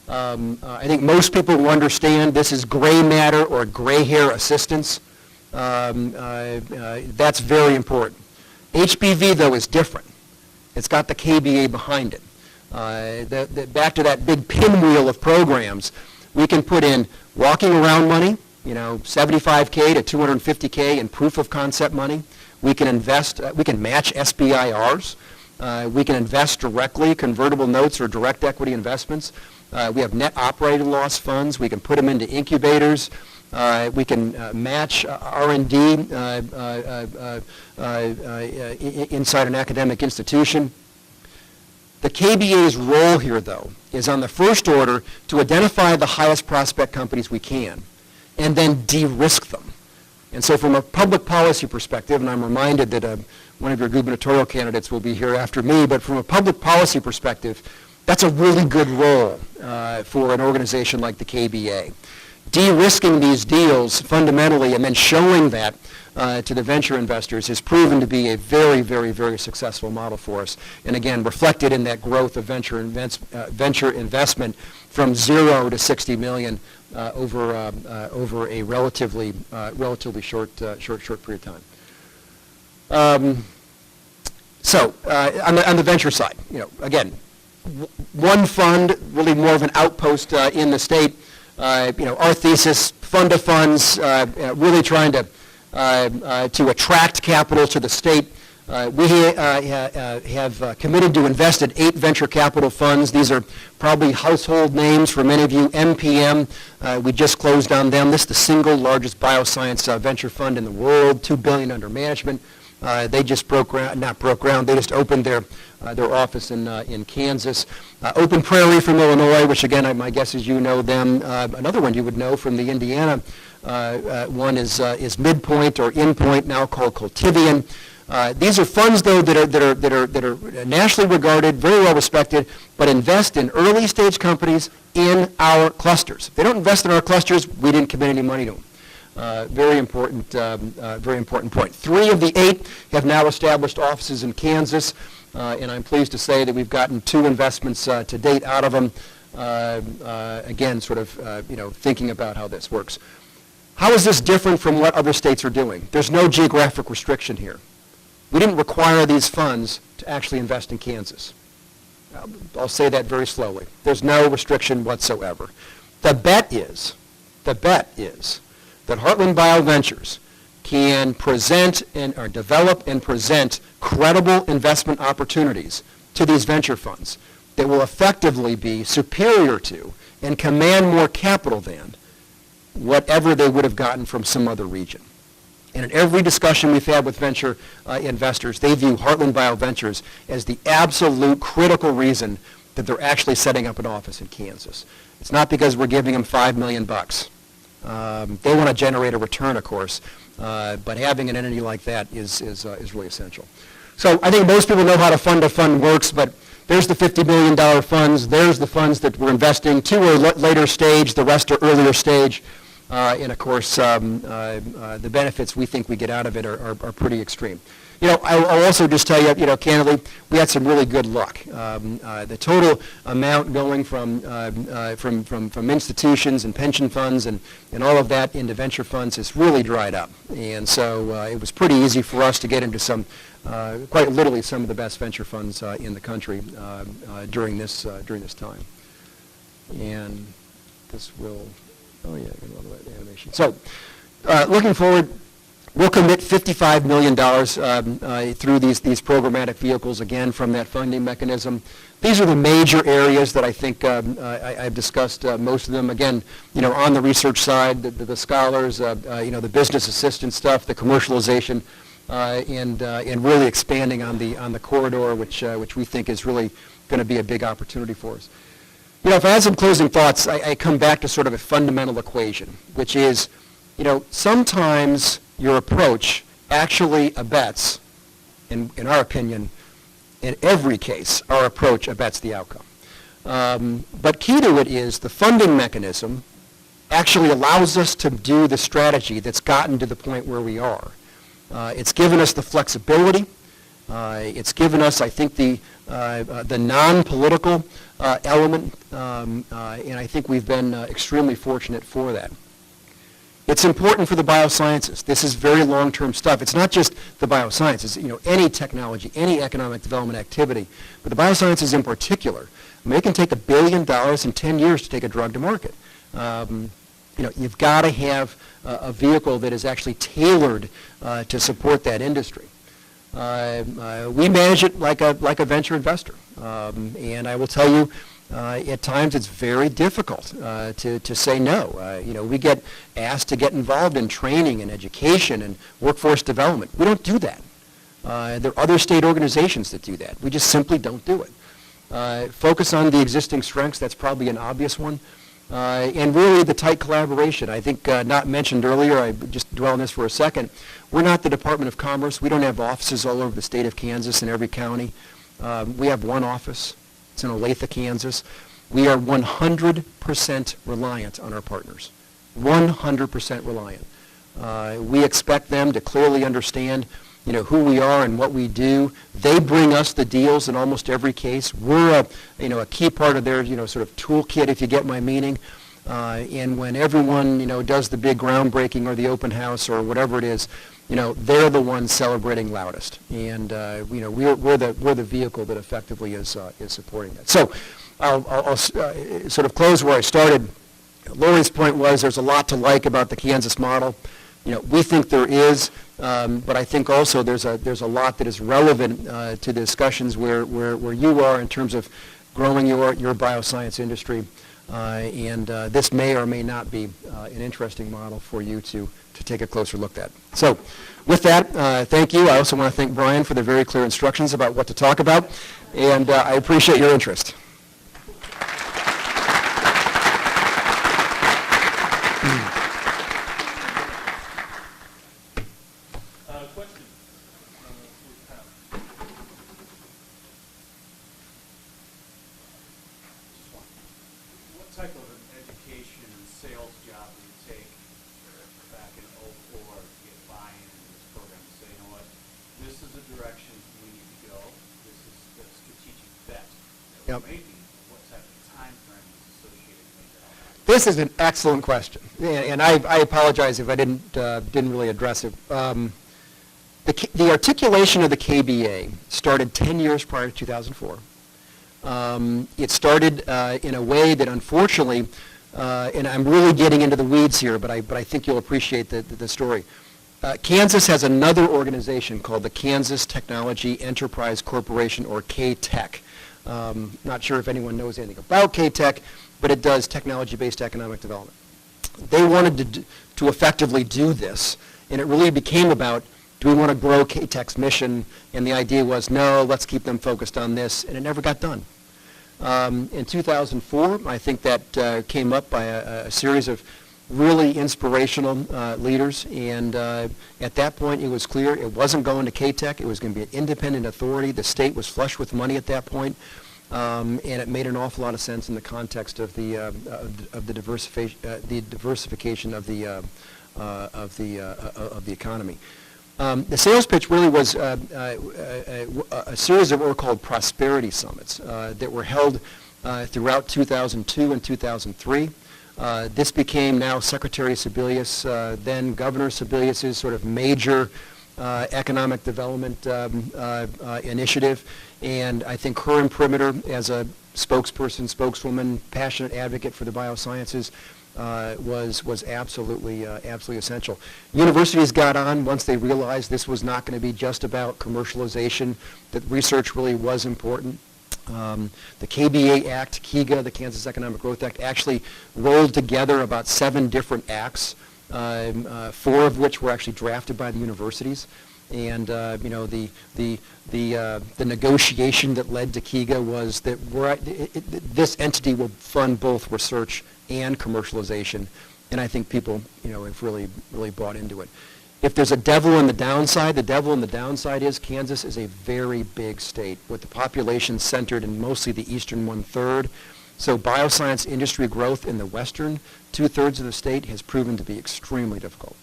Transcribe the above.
I think most people will understand this is gray matter or gray hair assistance. That's very important. HBV, though, is different. It's got the KBA behind it. Back to that big pinwheel of programs, we can put in walking around money, $75K to $250K in proof of concept money. We can invest, we can match SBIRs. We can invest directly, convertible notes or direct equity investments. We have net operating loss funds. We can put them into incubators. We can match R&D inside an academic institution. The KBA's role here, though, is on the first order to identify the highest prospect companies we can and then de-risk them. And so from a public policy perspective, and I'm reminded that one of your gubernatorial candidates will be here after me, but from a public policy perspective, that's a really good role for an organization like the KBA. De-risking these deals fundamentally and then showing that to the venture investors has proven to be a very, very, very successful model for us. And again, reflected in that growth of venture investment from 0 to 60 million over a relatively short period of time. So on the venture side, again, one fund, really more of an outpost in the state. Our thesis, fund of funds, really trying to attract capital to the state. We have committed to invest in 8 venture capital funds. These are probably household names for many of you. MPM, we just closed on them. This is the single largest bioscience venture fund in the world, $2 billion under management. They just they just opened their office in Kansas. Open Prairie from Illinois, which again, my guess is you know them. Another one you would know from the Indiana one is Midpoint or Endpoint, now called Cultivian. These are funds, though, that are nationally regarded, very well respected, but invest in early stage companies in our clusters. If they don't invest in our clusters, we didn't commit any money to them. Very important point. 3 of the 8 have now established offices in Kansas, and I'm pleased to say that we've gotten 2 investments to date out of them. Again, sort of thinking about how this works. How is this different from what other states are doing? There's no geographic restriction here. We didn't require these funds to actually invest in Kansas. I'll say that very slowly. There's no restriction whatsoever. The bet is that Heartland BioVentures can present or develop and present credible investment opportunities to these venture funds that will effectively be superior to and command more capital than whatever they would have gotten from some other region. And in every discussion we've had with venture investors, they view Heartland BioVentures as the absolute critical reason that they're actually setting up an office in Kansas. It's not because we're giving them $5 million. They want to generate a return, of course, but having an entity like that is really essential. So I think most people know how the fund of fund works, but there's the $50 million funds. There's the funds that we're investing. 2 are later stage. The rest are earlier stage. And of course, the benefits we think we get out of it are pretty extreme. I'll also just tell you, candidly, we had some really good luck. The total amount going from institutions and pension funds and all of that into venture funds has really dried up. And so it was pretty easy for us to get into some, quite literally some of the best venture funds in the country during this time. And this will... Oh yeah, the animation. So, looking forward, we'll commit $55 million through these programmatic vehicles, again, from that funding mechanism. These are the major areas that I think I've discussed, most of them, again, on the research side, the scholars, the business assistant stuff, the commercialization, and really expanding on the corridor, which we think is really going to be a big opportunity for us. If I had some closing thoughts, I come back to sort of a fundamental equation, which is, sometimes your approach actually abets, in our opinion, in every case, our approach abets the outcome. But key to it is the funding mechanism actually allows us to do the strategy that's gotten to the point where we are. It's given us the flexibility. It's given us, I think, the the non-political element, and I think we've been extremely fortunate for that. It's important for the biosciences. This is very long-term stuff. It's not just the biosciences, any technology, any economic development activity, but the biosciences in particular. I mean, it can take $1 billion in 10 years to take a drug to market. You've got to have a vehicle that is actually tailored to support that industry. We manage it like a venture investor, and I will tell you, at times it's very difficult to say no. We get asked to get involved in training and education and workforce development. We don't do that. There are other state organizations that do that. We just simply don't do it. Focus on the existing strengths, that's probably an obvious one. And really the tight collaboration. I think not mentioned earlier, I just dwell on this for a second. We're not the Department of Commerce. We don't have offices all over the state of Kansas in every county. We have one office. It's in Olathe, Kansas. We are 100% reliant on our partners. 100% reliant. We expect them to clearly understand who we are and what we do. They bring us the deals in almost every case. We're a key part of their sort of toolkit, if you get my meaning. And when everyone does the big groundbreaking or the open house or whatever it is, they're the ones celebrating loudest. And we're the vehicle that effectively is supporting that. So I'll sort of close where I started. Lori's point was there's a lot to like about the Kansas model. We think there is, but I think also there's a lot that is relevant to the discussions where you are in terms of growing your bioscience industry, and this may or may not be an interesting model for you to take a closer look at. So with that, thank you. I also want to thank Brian for the very clear instructions about what to talk about, and I appreciate your interest. This is an excellent question, and I apologize if I didn't really address it. The articulation of the KBA started 10 years prior to 2004. It started in a way that, unfortunately, and I'm really getting into the weeds here, but I think you'll appreciate the story. Kansas has another organization called the Kansas Technology Enterprise Corporation, or K-Tech. Not sure if anyone knows anything about K-Tech, but it does technology-based economic development. They wanted to effectively do this, and it really became about, do we want to grow K-Tech's mission? And the idea was, no, let's keep them focused on this, and it never got done. In 2004, I think that came up by a series of really inspirational leaders, and at that point it was clear it wasn't going to K-Tech, it was going to be an independent authority. The state was flush with money at that point. And it made an awful lot of sense in the context of the diversification of the economy. The sales pitch really was a series of what were called prosperity summits that were held throughout 2002 and 2003. This became now Secretary Sebelius, then Governor Sebelius' sort of major economic development initiative, and I think her imprimatur as a spokesperson, spokeswoman, passionate advocate for the biosciences was absolutely essential. Universities got on once they realized this was not going to be just about commercialization, that research really was important. The KBA Act, KEGA, the Kansas Economic Growth Act, actually rolled together about 7 different acts, 4 of which were actually drafted by the universities. And the negotiation that led to KEGA was that this entity will fund both research and commercialization, and I think people have really bought into it. If there's a devil on the downside, the devil on the downside is Kansas is a very big state with the population centered in mostly the eastern 1/3. So bioscience industry growth in the western 2/3 of the state has proven to be extremely difficult.